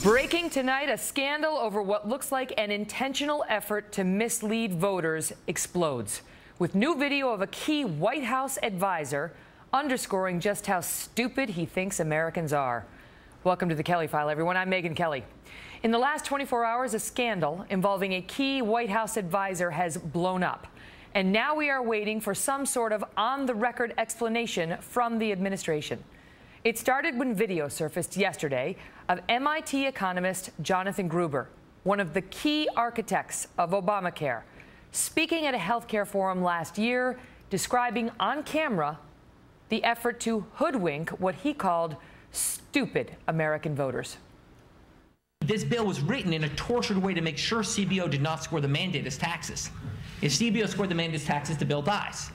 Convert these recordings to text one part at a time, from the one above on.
Breaking tonight, a scandal over what looks like an intentional effort to mislead voters explodes, with new video of a key White House advisor underscoring just how stupid he thinks Americans are. Welcome to the Kelly File, everyone. I'm Megyn Kelly. In the last 24 hours, a scandal involving a key White House advisor has blown up. And now we are waiting for some sort of on-the-record explanation from the administration. It started when video surfaced yesterday of MIT economist Jonathan Gruber, one of the key architects of Obamacare, speaking at a healthcare forum last year, describing on camera the effort to hoodwink what he called stupid American voters. This bill was written in a tortured way to make sure CBO did not score the mandate as taxes. If CBO scored the mandate as taxes, the bill dies.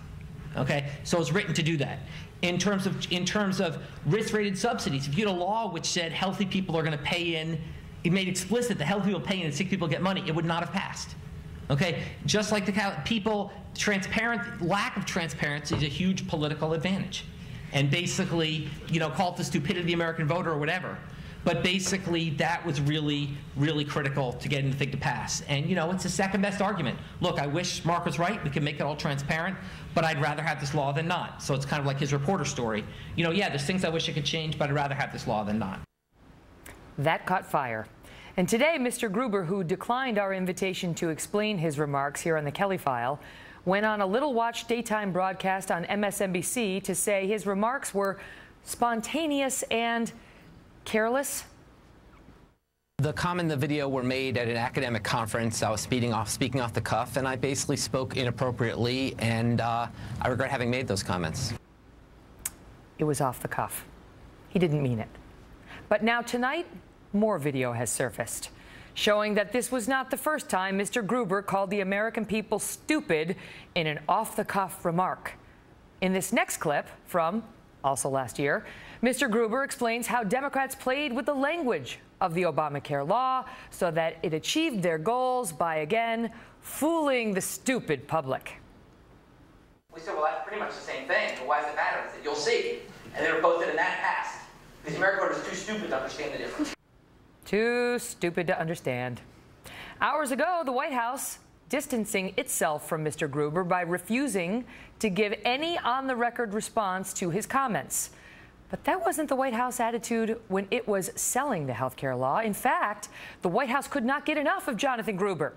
Okay, so it's written to do that. In terms of risk-rated subsidies, if you had a law which said healthy people are going to pay in, it made explicit that healthy people pay in and sick people get money, it would not have passed. Okay, just like lack of transparency is a huge political advantage, and basically, call it the stupidity of the American voter or whatever. But basically, that was really, really critical to getting the thing to pass. And, it's the second best argument. Look, I wish Mark was right. We can make it all transparent. But I'd rather have this law than not. So it's kind of like his reporter story. Yeah, there's things I wish I could change, but I'd rather have this law than not. That caught fire. And today, Mr. Gruber, who declined our invitation to explain his remarks here on the Kelly File, went on a little-watched daytime broadcast on MSNBC to say his remarks were spontaneous and careless. The comment in the video were made at an academic conference. I was speaking off the cuff, and I basically spoke inappropriately, and I regret having made those comments. It was off the cuff. He didn't mean it. But now tonight, more video has surfaced, showing that this was not the first time Mr. Gruber called the American people stupid in an off-the-cuff remark. In this next clip from also last year, Mr. Gruber explains how Democrats played with the language of the Obamacare law so that it achieved their goals by, again, fooling the stupid public. We said, well, that's pretty much the same thing, but why does it matter? I said, you'll see. And they were posted and that passed. Because the American voter is too stupid to understand the difference. Too stupid to understand. Hours ago, the White House distancing itself from Mr. Gruber by refusing to give any on-the-record response to his comments. But that wasn't the White House attitude when it was selling the health care law. In fact, the White House could not get enough of Jonathan Gruber.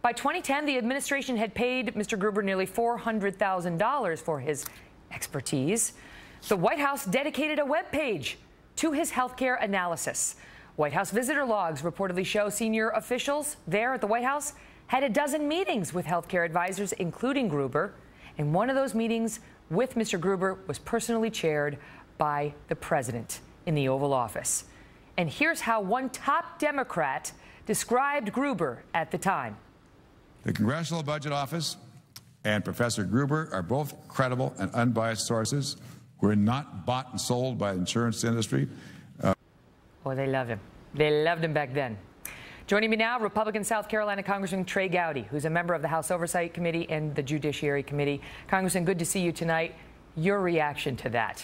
By 2010, the administration had paid Mr. Gruber nearly $400,000 for his expertise. The White House dedicated a web page to his health care analysis. White House visitor logs reportedly show senior officials there at the White House had a dozen meetings with health care advisors, including Gruber. And one of those meetings with Mr. Gruber was personally chaired by the president in the Oval Office. And here's how one top Democrat described Gruber at the time. The Congressional Budget Office and Professor Gruber are both credible and unbiased sources who are not bought and sold by the insurance industry. Oh, they loved him. They loved him back then. Joining me now, Republican South Carolina Congressman Trey Gowdy, who's a member of the House Oversight Committee and the Judiciary Committee. Congressman, good to see you tonight. Your reaction to that?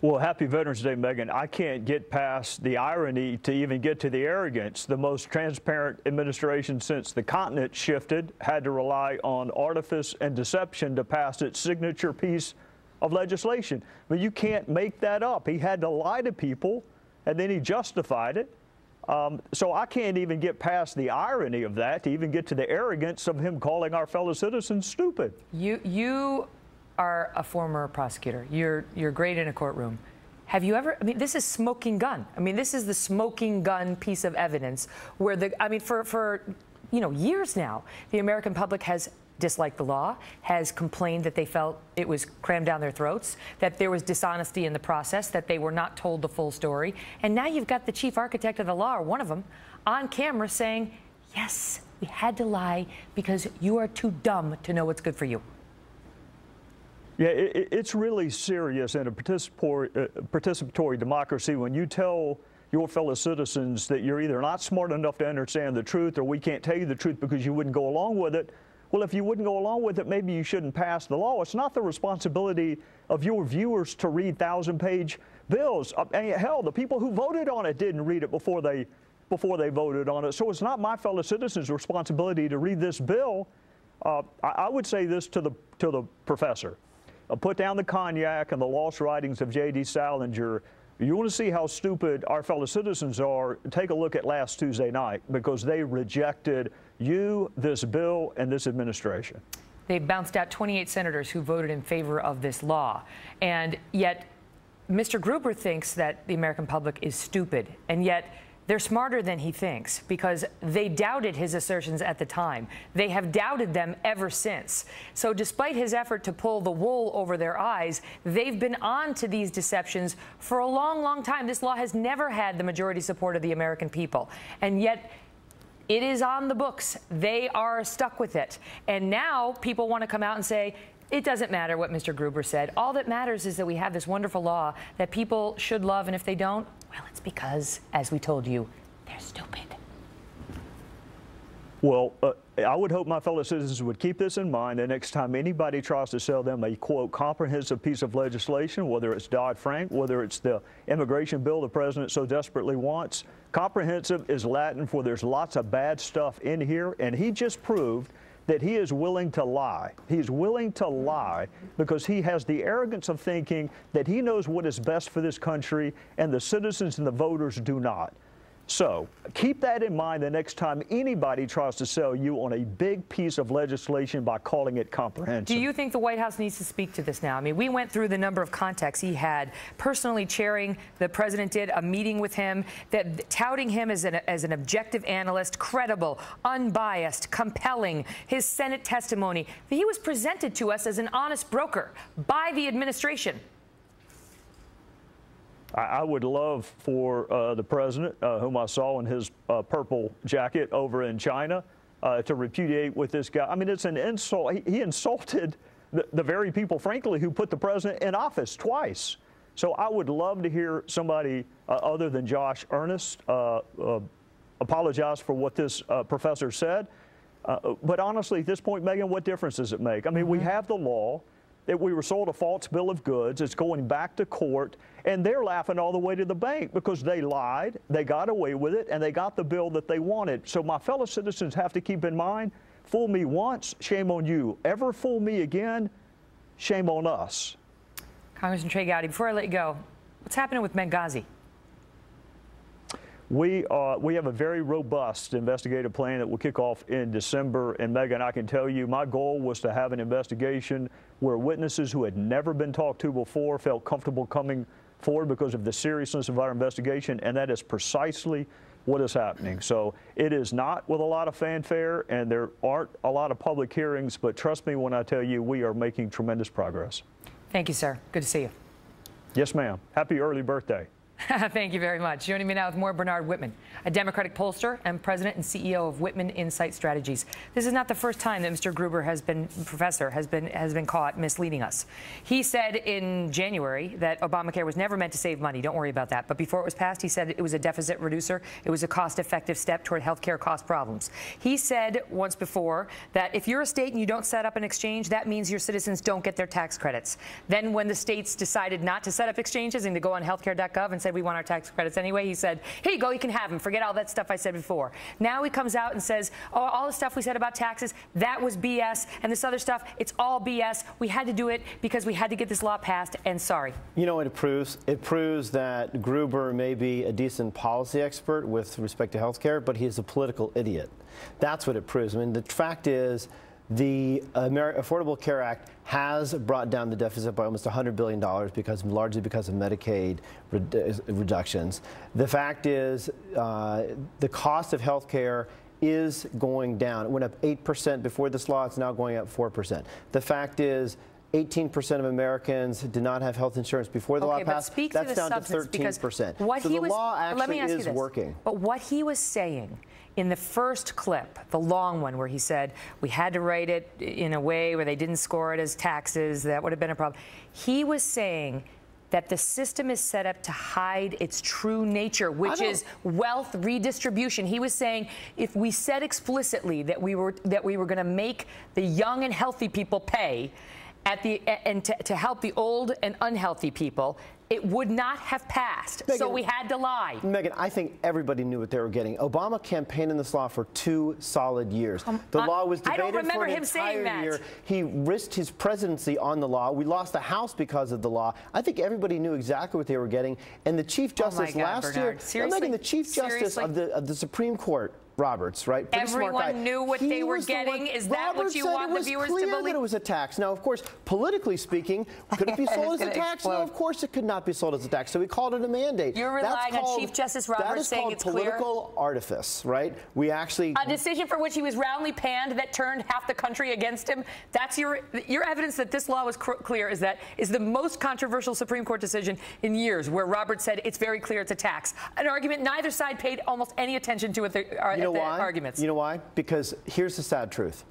Well, happy Veterans Day, Megyn. I can't get past the irony to even get to the arrogance. The most transparent administration since the continent shifted had to rely on artifice and deception to pass its signature piece of legislation. But you can't make that up. He had to lie to people, and then he justified it. So I can't even get past the irony of that to even get to the arrogance of him calling our fellow citizens stupid. You are a former prosecutor. You're great in a courtroom. Have you ever, this is smoking gun. This is the smoking gun piece of evidence where for years now, the American public has disliked the law, has complained that they felt it was crammed down their throats, that there was dishonesty in the process, that they were not told the full story. And now you've got the chief architect of the law, or one of them, on camera saying, yes, we had to lie because you are too dumb to know what's good for you. Yeah, it's really serious in a participatory democracy when you tell your fellow citizens that you're either not smart enough to understand the truth or we can't tell you the truth because you wouldn't go along with it. Well, if you wouldn't go along with it, maybe you shouldn't pass the law. It's not the responsibility of your viewers to read 1,000-page bills. Hell, the people who voted on it didn't read it before they voted on it. So it's not my fellow citizens' responsibility to read this bill. I would say this to the professor. Put down the cognac and the lost writings of J.D. Salinger. You want to see how stupid our fellow citizens are, take a look at last Tuesday night, because they rejected you, this bill, and this administration. They bounced out 28 senators who voted in favor of this law. And yet, Mr. Gruber thinks that the American public is stupid, and yet they're smarter than he thinks, because they doubted his assertions at the time. They have doubted them ever since. So despite his effort to pull the wool over their eyes, they've been on to these deceptions for a long, long time. This law has never had the majority support of the American people. And yet, it is on the books. They are stuck with it. And now people want to come out and say, it doesn't matter what Mr. Gruber said. All that matters is that we have this wonderful law that people should love, and if they don't, well, it's because, as we told you, they're stupid. Well, I would hope my fellow citizens would keep this in mind the next time anybody tries to sell them a, quote, comprehensive piece of legislation, whether it's Dodd-Frank, whether it's the immigration bill the president so desperately wants. Comprehensive is Latin for there's lots of bad stuff in here, and he just proved that he is willing to lie. He's willing to lie because he has the arrogance of thinking that he knows what is best for this country, and the citizens and the voters do not. So keep that in mind the next time anybody tries to sell you on a big piece of legislation by calling it comprehensive. Do you think the White House needs to speak to this now? I mean, we went through the number of contacts he had, personally chairing, the president did a meeting with him, that touting him as an objective analyst, credible, unbiased, compelling, his Senate testimony. He was presented to us as an honest broker by the administration. I would love for the president, whom I saw in his purple jacket over in China, to repudiate with this guy. I mean, it's an insult. He insulted the very people, frankly, who put the president in office twice. So I would love to hear somebody other than Josh Earnest apologize for what this professor said. But honestly, at this point, Megyn, what difference does it make? I mean, we have the law. That we were sold a false bill of goods. It's going back to court, and they're laughing all the way to the bank because they lied, they got away with it, and they got the bill that they wanted. So my fellow citizens have to keep in mind, fool me once, shame on you. Ever fool me again, shame on us. Congressman Trey Gowdy, before I let you go, what's happening with Benghazi? We have a very robust investigative plan that will kick off in December. And Megyn, I can tell you, my goal was to have an investigation where witnesses who had never been talked to before felt comfortable coming forward because of the seriousness of our investigation. And that is precisely what is happening. So it is not with a lot of fanfare, and there aren't a lot of public hearings. But trust me when I tell you, we are making tremendous progress. Thank you, sir. Good to see you. Yes, ma'am. Happy early birthday. Thank you very much. Joining me now with more, Bernard Whitman, a Democratic pollster and president and CEO of Whitman Insight Strategies. This is not the first time that Mr. Gruber has been caught misleading us. He said in January that Obamacare was never meant to save money. Don't worry about that. But before it was passed, he said it was a deficit reducer. It was a cost-effective step toward health care cost problems. He said once before that if you're a state and you don't set up an exchange, that means your citizens don't get their tax credits. Then when the states decided not to set up exchanges and to go on healthcare.gov and said we want our tax credits anyway, he said, here you go, you can have them. Forget all that stuff I said before. Now he comes out and says, oh, all the stuff we said about taxes, that was BS, and this other stuff, it's all BS. We had to do it because we had to get this law passed, and sorry. You know what it proves? It proves that Gruber may be a decent policy expert with respect to health care, but he's a political idiot. That's what it proves. I mean, the fact is, the Affordable Care Act has brought down the deficit by almost $100 billion largely because of Medicaid reductions. The fact is the cost of health care is going down. It went up 8% before this law. It's now going up 4%. The fact is 18% of Americans did not have health insurance before the law passed. That's down to 13%. So the law actually is working. But what he was saying in the first clip, the long one where he said we had to write it in a way where they didn't score it as taxes, that would have been a problem. He was saying that the system is set up to hide its true nature, which is wealth redistribution. He was saying if we said explicitly that we were going to make the young and healthy people pay, to help the old and unhealthy people, it would not have passed. Megyn, so we had to lie. Megyn, I think everybody knew what they were getting. Obama campaigned in this law for 2 solid years. The law was debated I don't remember for an him saying entire that. year. He risked his presidency on the law. We lost the House because of the law. I think everybody knew exactly what they were getting. And the Chief Justice last year, Seriously? Megyn, the Chief Justice of the Supreme Court, Roberts, right? Pretty smart guy. Everyone knew what they were getting. Is that what you want the viewers to believe? That it was a tax. Now, of course, politically speaking, could it be sold as a tax? No, of course it could not be sold as a tax. So we called it a mandate. You're relying on Chief Justice Roberts saying it's clear? That is called political artifice, right? We actually... A decision for which he was roundly panned that turned half the country against him. That's your evidence that this law was clear is the most controversial Supreme Court decision in years, where Roberts said it's very clear it's a tax. An argument neither side paid almost any attention to at the arguments. You know why? Because here's the sad truth.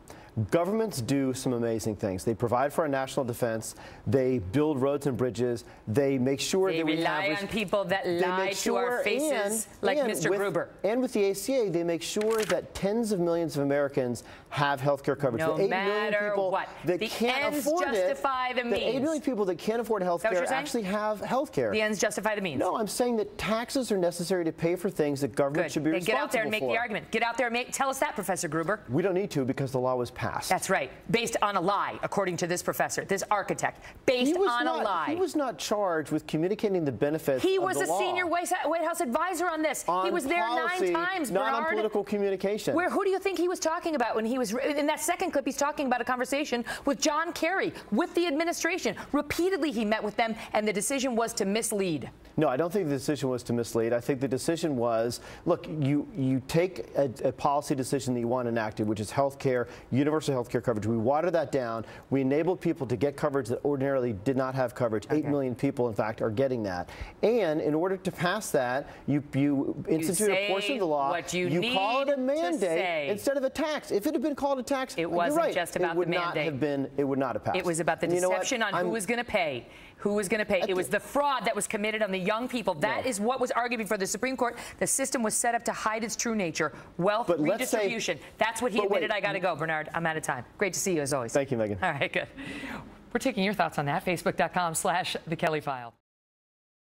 Governments do some amazing things. They provide for our national defense. They build roads and bridges. They make sure that we rely on people that lie to our faces, like Mr. Gruber. And with the ACA, they make sure that tens of millions of Americans have health care coverage. No the 8 matter million people what. that The can't ends afford justify the means. The 8 million people that can't afford health care actually have health care. The ends justify the means. No, I'm saying that taxes are necessary to pay for things that government should be responsible for. Get out there and make the argument. Get out there and tell us that, Professor Gruber. We don't need to because the law was passed. That's right. Based on a lie, according to this professor, this architect. Based on a lie. He was not charged with communicating the benefits of the law. He was a senior White House advisor on this. He was there policy, 9 times, not Bernard. on political communication. Who do you think he was talking about when he was in that second clip? He's talking about a conversation with John Kerry, with the administration. Repeatedly, he met with them, and the decision was to mislead. No, I don't think the decision was to mislead. I think the decision was, look, you take a policy decision that you want enacted, which is health care, universal health care coverage. We water that down. We enabled people to get coverage that ordinarily did not have coverage. 8 million people, in fact, are getting that. And in order to pass that, you institute a portion of the law. You call it a mandate instead of a tax. If it had been called a tax, it wasn't just about the mandate. It would not have passed. It was about the deception on who was going to pay. Who was going to pay? It was the fraud that was committed on the young people. That is what was argued before the Supreme Court. The system was set up to hide its true nature. Wealth redistribution. That's what he admitted. I got to go, Bernard. I'm out of time. Great to see you as always. Thank you, Megyn. All right, good. We're taking your thoughts on that. Facebook.com/The Kelly File.